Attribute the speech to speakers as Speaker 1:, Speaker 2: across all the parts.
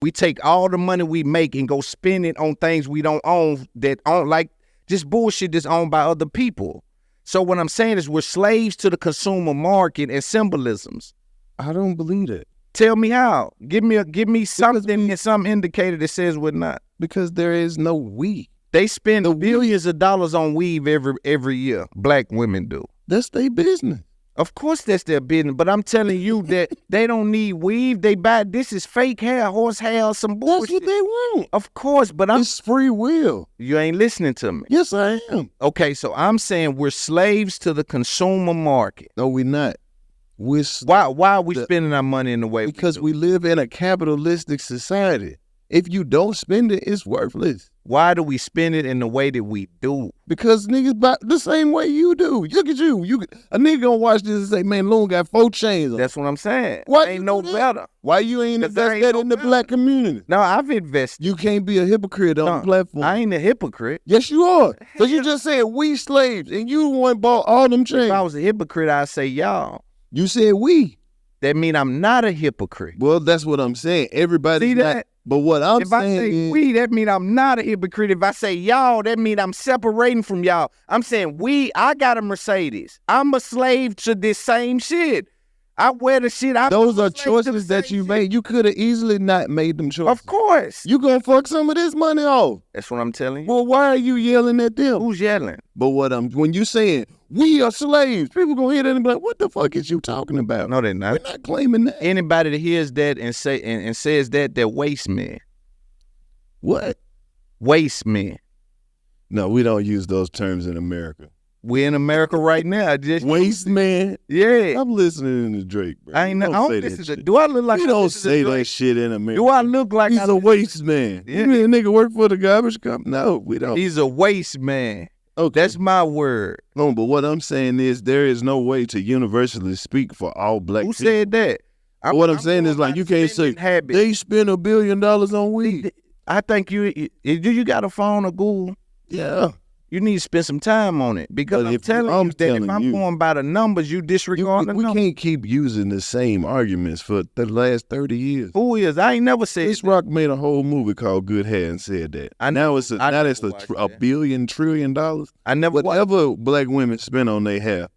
Speaker 1: We take all the money we make and go spend it on things we don't own, that own, like just bullshit that's owned by other people. So what I'm saying is we're slaves to the consumer market and symbolisms.
Speaker 2: I don't believe that.
Speaker 1: Tell me how. Give me something, some indicator that says we're not.
Speaker 2: Because there is no we.
Speaker 1: They spend billions of dollars on weave every year. Black women do.
Speaker 2: That's their business.
Speaker 1: Of course that's their business, but I'm telling you that they don't need weave. They buy, this is fake hair, horse hair, some bullshit.
Speaker 2: That's what they want.
Speaker 1: Of course, but
Speaker 2: it's free will.
Speaker 1: You ain't listening to me.
Speaker 2: Yes, I am.
Speaker 1: Okay, so I'm saying we're slaves to the consumer market.
Speaker 2: No, we're not.
Speaker 1: Why are we spending our money in the way
Speaker 2: because we live in a capitalistic society. If you don't spend it, it's worthless.
Speaker 1: Why do we spend it in the way that we do?
Speaker 2: Because niggas buy the same way you do. Look at you. A nigga gonna watch this and say, man, Loon got 4 chains on.
Speaker 1: That's what I'm saying.
Speaker 2: Why
Speaker 1: ain't no better?
Speaker 2: Why you ain't invest that in the black community?
Speaker 1: No, I've invested.
Speaker 2: You can't be a hypocrite on the platform.
Speaker 1: I ain't a hypocrite.
Speaker 2: Yes, you are. So you just said we slaves and you the one bought all them chains.
Speaker 1: If I was a hypocrite, I'd say y'all.
Speaker 2: You said we.
Speaker 1: That mean I'm not a hypocrite.
Speaker 2: Well, that's what I'm saying. Everybody's
Speaker 1: See that?
Speaker 2: But what I'm saying
Speaker 1: if I say
Speaker 2: is,
Speaker 1: we, that mean I'm not a hypocrite. If I say y'all, that mean I'm separating from y'all. I'm saying I got a Mercedes. I'm a slave to this same shit. I wear the shit.
Speaker 2: Those are choices that you made. You could have easily not made them choices.
Speaker 1: Of course.
Speaker 2: You gonna fuck some of this money off.
Speaker 1: That's what I'm telling you.
Speaker 2: Well, why are you yelling at them?
Speaker 1: Who's yelling?
Speaker 2: But when you saying we are slaves, people gonna hear that and be like, what the fuck is you talking about?
Speaker 1: No, they're not.
Speaker 2: We're not claiming that.
Speaker 1: Anybody that hears that and says that, they're waste men.
Speaker 2: What?
Speaker 1: Waste men.
Speaker 2: No, we don't use those terms in America.
Speaker 1: We're in America right now.
Speaker 2: Waste man.
Speaker 1: Yeah.
Speaker 2: I'm listening to Drake, bro.
Speaker 1: I don't listen to. Do I look like?
Speaker 2: You don't say that shit in America.
Speaker 1: Do I look like?
Speaker 2: He's a waste man.
Speaker 1: Yeah.
Speaker 2: You mean a nigga work for the garbage company? No, we don't.
Speaker 1: He's a waste man.
Speaker 2: Okay.
Speaker 1: That's my word.
Speaker 2: No, but what I'm saying is there is no way to universally speak for all black people.
Speaker 1: Who said that?
Speaker 2: I'm saying is like you can't say they spend $1 billion on weed.
Speaker 1: I think you got a phone or Google?
Speaker 2: Yeah.
Speaker 1: You need to spend some time on it because I'm telling you that if I'm going by the numbers, you disregard the numbers.
Speaker 2: We can't keep using the same arguments for the last 30 years.
Speaker 1: Who is? I ain't never said
Speaker 2: Chris Rock made a whole movie called Good Hair and said that. Now it's $1 billion trillion. Whatever black women spend on their hair.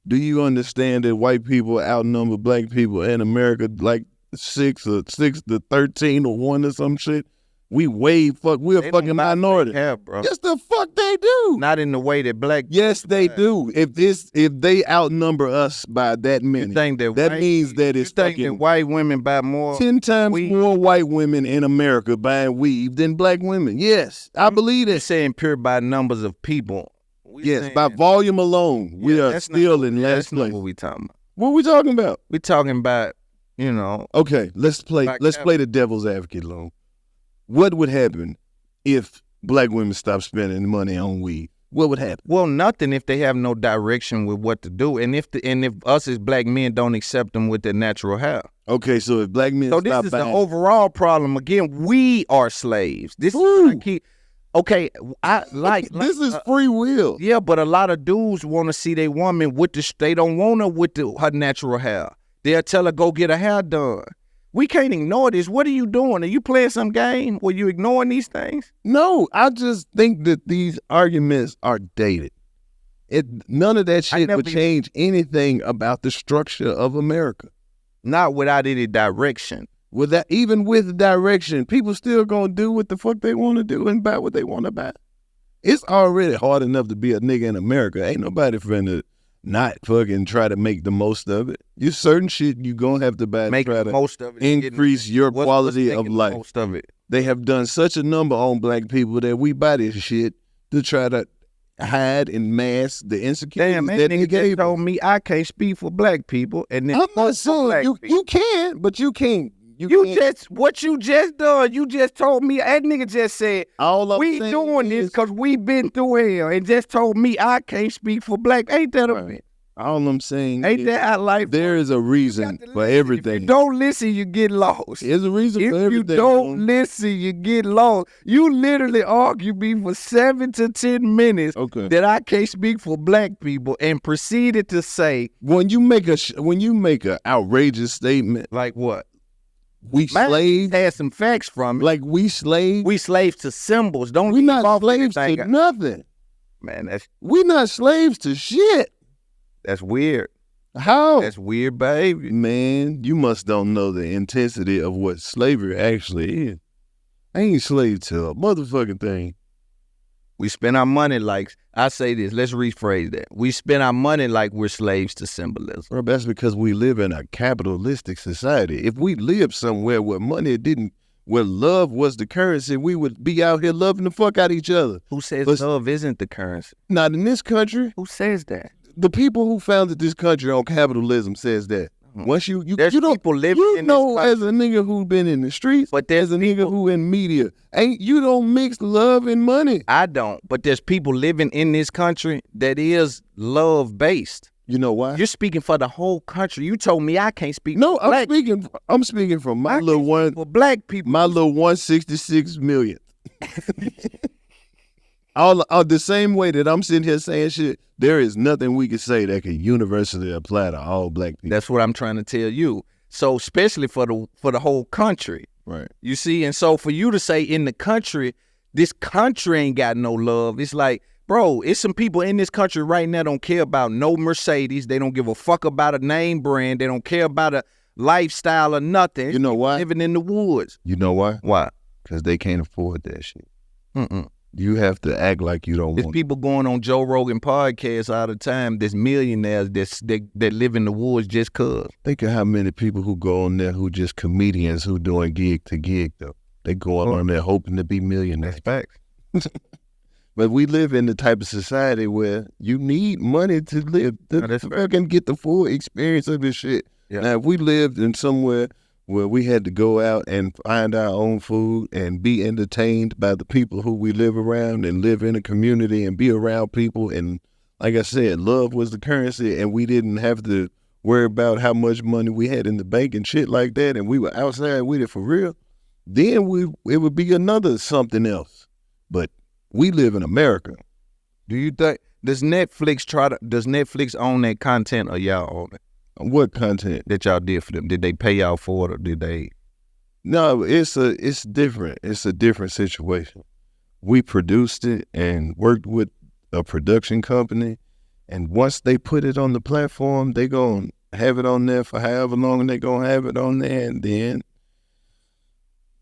Speaker 2: Do you understand that white people outnumber black people in America like 6 to 13 to 1 or some shit? We're a fucking minority.
Speaker 1: Hair, bro.
Speaker 2: Yes, the fuck they do.
Speaker 1: Not in the way that black.
Speaker 2: Yes, they do. If they outnumber us by that many, that means that it's
Speaker 1: you think that white women buy more
Speaker 2: 10 times more white women in America buying weave than black women. Yes, I believe that.
Speaker 1: You're saying pure by numbers of people.
Speaker 2: Yes, by volume alone, we are still in last place.
Speaker 1: That's not what we talking about.
Speaker 2: What are we talking about?
Speaker 1: We talking about,
Speaker 2: Okay, let's play the devil's advocate, Loon. What would happen if black women stopped spending money on weed? What would happen?
Speaker 1: Well, nothing if they have no direction with what to do, and if us as black men don't accept them with their natural hair.
Speaker 2: Okay, so if black men
Speaker 1: this is the overall problem. Again, we are slaves. This is okay.
Speaker 2: This is free will.
Speaker 1: Yeah, but a lot of dudes want to see their woman with they don't want her with her natural hair. They'll tell her go get her hair done. We can't ignore this. What are you doing? Are you playing some game where you ignoring these things?
Speaker 2: No, I just think that these arguments are dated. None of that shit would change anything about the structure of America.
Speaker 1: Not without any direction.
Speaker 2: Even with direction, people still gonna do what the fuck they want to do and buy what they want to buy. It's already hard enough to be a nigga in America. Ain't nobody finna not fucking try to make the most of it. You certain shit you gonna have to buy to try to
Speaker 1: most of it,
Speaker 2: increase your quality of life.
Speaker 1: Most of it.
Speaker 2: They have done such a number on black people that we buy this shit to try to hide and mask the insecurities.
Speaker 1: Damn, that nigga just told me I can't speak for black people, and then
Speaker 2: I'm not saying you can, but you can't.
Speaker 1: What you just done, you just told me, that nigga just said, we doing this because we been through hell, and just told me I can't speak for black. Ain't that a bit?
Speaker 2: All I'm saying
Speaker 1: ain't that our life?
Speaker 2: There is a reason for everything.
Speaker 1: If you don't listen, you get lost.
Speaker 2: There's a reason for everything.
Speaker 1: If you don't listen, you get lost. You literally argue me for 7 to 10 minutes that I can't speak for black people, and proceeded to say,
Speaker 2: when you make a outrageous statement
Speaker 1: like what?
Speaker 2: We slaves
Speaker 1: had some facts from it.
Speaker 2: Like we slaves.
Speaker 1: We slaves to symbols. Don't
Speaker 2: we not slaves to nothing.
Speaker 1: Man,
Speaker 2: we not slaves to shit.
Speaker 1: That's weird.
Speaker 2: How?
Speaker 1: That's weird behavior.
Speaker 2: Man, you must don't know the intensity of what slavery actually is. I ain't slave to a motherfucking thing.
Speaker 1: We spend our money like, I say this, let's rephrase that. We spend our money like we're slaves to symbolism.
Speaker 2: Bro, that's because we live in a capitalistic society. If we lived somewhere where where love was the currency, we would be out here loving the fuck out of each other.
Speaker 1: Who says love isn't the currency?
Speaker 2: Not in this country.
Speaker 1: Who says that?
Speaker 2: The people who founded this country on capitalism says that. Once you
Speaker 1: don't people living in this country.
Speaker 2: As a nigga who's been in the streets, but there's a nigga who in media, you don't mix love and money.
Speaker 1: I don't, but there's people living in this country that is love based.
Speaker 2: You know why?
Speaker 1: You're speaking for the whole country. You told me I can't speak.
Speaker 2: No, I'm speaking from my little one
Speaker 1: for black people.
Speaker 2: My little 166 million. All the same way that I'm sitting here saying shit, there is nothing we could say that could universally apply to all black people.
Speaker 1: That's what I'm trying to tell you. So especially for the whole country.
Speaker 2: Right.
Speaker 1: You see, and so for you to say in the country, this country ain't got no love, it's like, bro, it's some people in this country right now don't care about no Mercedes. They don't give a fuck about a name brand. They don't care about a lifestyle or nothing.
Speaker 2: You know why?
Speaker 1: Living in the woods.
Speaker 2: You know why?
Speaker 1: Why?
Speaker 2: Because they can't afford that shit. You have to act like you don't want.
Speaker 1: There's people going on Joe Rogan podcasts all the time. There's millionaires that live in the woods just cause.
Speaker 2: Think of how many people who go on there who just comedians who doing gig to gig though. They go on there hoping to be millionaires.
Speaker 1: That's facts.
Speaker 2: But we live in the type of society where you need money to live. To get the full experience of this shit. Yeah. Now, if we lived in somewhere where we had to go out and find our own food and be entertained by the people who we live around and live in a community and be around people, and like I said, love was the currency, and we didn't have to worry about how much money we had in the bank and shit like that, and we were outside with it for real, then it would be another something else. But we live in America.
Speaker 1: Do you think, does Netflix own that content or y'all own it?
Speaker 2: What content?
Speaker 1: That y'all did for them? Did they pay y'all for it or did they?
Speaker 2: No, it's different. It's a different situation. We produced it and worked with a production company, and once they put it on the platform, they gonna have it on there for however long they gonna have it on there, and then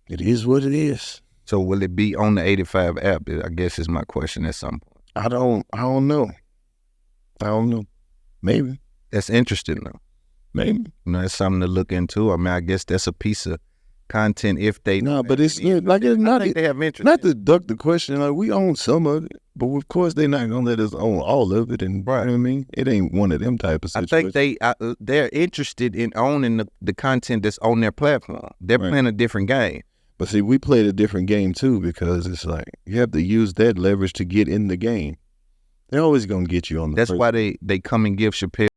Speaker 2: it is what it is.
Speaker 1: So will it be on the 85 app? I guess is my question at some point.
Speaker 2: I don't know. Maybe.
Speaker 1: That's interesting though.
Speaker 2: Maybe.
Speaker 1: You know, it's something to look into. I mean, I guess that's a piece of content if they...
Speaker 2: No, but it's like it's not...
Speaker 1: I think they have interest.
Speaker 2: Not to duck the question, like we own some of it, but of course they're not going to let us own all of it, and right. You know what I mean? It ain't one of them type of situations.
Speaker 1: I think they're interested in owning the content that's on their platform. They're playing a different game.
Speaker 2: But see, we played a different game too, because it's like you have to use that leverage to get in the game. They're always going to get you on the
Speaker 1: That's why they come and give Chappelle